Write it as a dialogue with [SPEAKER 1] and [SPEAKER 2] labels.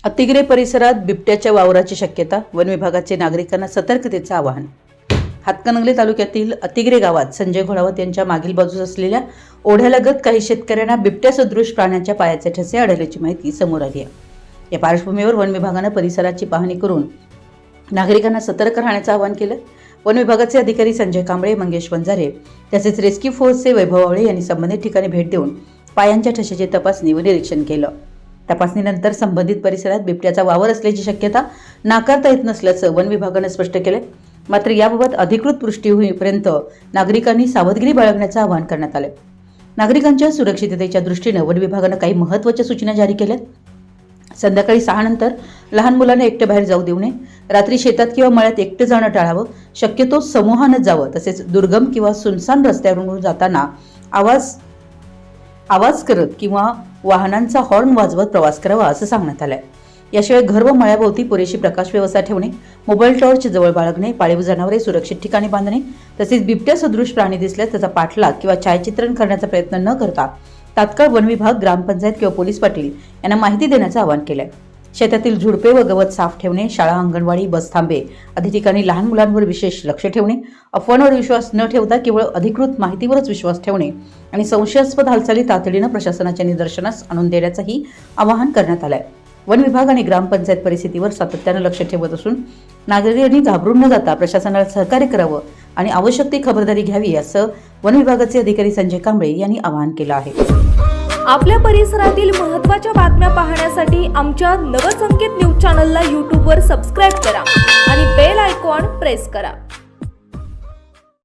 [SPEAKER 1] अतिग्रे परिसरात बिबट्याच्या वावराची शक्यता, वन विभागाचे नागरिकांना सतर्कतेचं आवाहन। हातकणंगले तालुक्यातील अतिग्रे गावात संजय घोडावत यांच्या मागील बाजूस असलेल्या ओढ्यालगत काही शेतकऱ्यांना बिबट्या सदृश प्राण्याच्या पायाचे ठसे आढळल्याची माहिती समोर आली आहे। या पार्श्वभूमीवर वन विभागाने परिसराची पाहणी करून नागरिकांना सतर्क राहण्याचं आवाहन केलं। वन विभागाचे अधिकारी संजय कांबळे, मंगेश वंजारे तसेच रेस्क्यू फोर्सचे वैभव आवळे यांनी संबंधित ठिकाणी भेट देऊन पायांच्या ठशाची तपासणी व निरीक्षण केलं। तपासणीनंतर संबंधित परिसरात बिबट्याचा वावर असल्याची शक्यता नाकारता येत नसल्याचं वन विभागाने स्पष्ट केले। मात्र याबाबत अधिकृत पुष्टी होईपर्यंत नागरिकांनी सावधगिरी बाळगण्याचं आवाहन करण्यात आले। नागरिकांच्या सुरक्षिततेच्या दृष्टीने वन विभागाने काही महत्त्वाच्या सूचना जारी केल्या। संध्याकाळी 6 नंतर लहान मुलांना एकटे बाहेर जाऊ देऊ नये, रात्री शेतात किंवा मळ्यात एकटे जाणं टाळावं, शक्यतो समूहानं जावं, तसेच दुर्गम किंवा सुनसान रस्त्यावरून जाताना आवाज करत किंवा वाहनांचा हॉर्न वाजवत प्रवास करावा असं सांगण्यात आलंय। याशिवाय घर व मळ्याभोवती पुरेशी प्रकाश व्यवस्था ठेवणे, मोबाईल टॉर्च जवळ बाळगणे, पाळीव जनावरे सुरक्षित ठिकाणी बांधणे, तसेच बिबट्या सदृश प्राणी दिसल्यास त्याचा पाठलाग किंवा छायाचित्रण करण्याचा प्रयत्न न करता तात्काळ वन विभाग, ग्रामपंचायत किंवा पोलीस पाटील यांना माहिती देण्याचं आवाहन केलंय। शेतातील झुडपे व गवत साफ ठेवणे, शाळा, अंगणवाडी, बस थांबे आदी ठिकाणी लहान मुलांवर विशेष लक्ष ठेवणे, अफवांवर विश्वास न ठेवता केवळ अधिकृत माहितीवरच विश्वास ठेवणे आणि संशयास्पद हालचाली तातडीनं प्रशासनाच्या निदर्शनास आणून देण्याचंही आवाहन करण्यात आलंय। वन विभाग आणि ग्रामपंचायत परिस्थितीवर सातत्यानं लक्ष ठेवत असून नागरिकांनी घाबरून न जाता प्रशासनाला सहकार्य करावं आणि आवश्यक ती खबरदारी घ्यावी असं वन विभागाचे अधिकारी संजय कांबळे यांनी आवाहन केलं आहे।
[SPEAKER 2] आपल्या परिसरातील महत्त्वाच्या बातम्या पाहण्यासाठी आमच्या नवसंकेत न्यूज चॅनलला YouTube वर सबस्क्राइब करा आणि बेल आयकॉन प्रेस करा।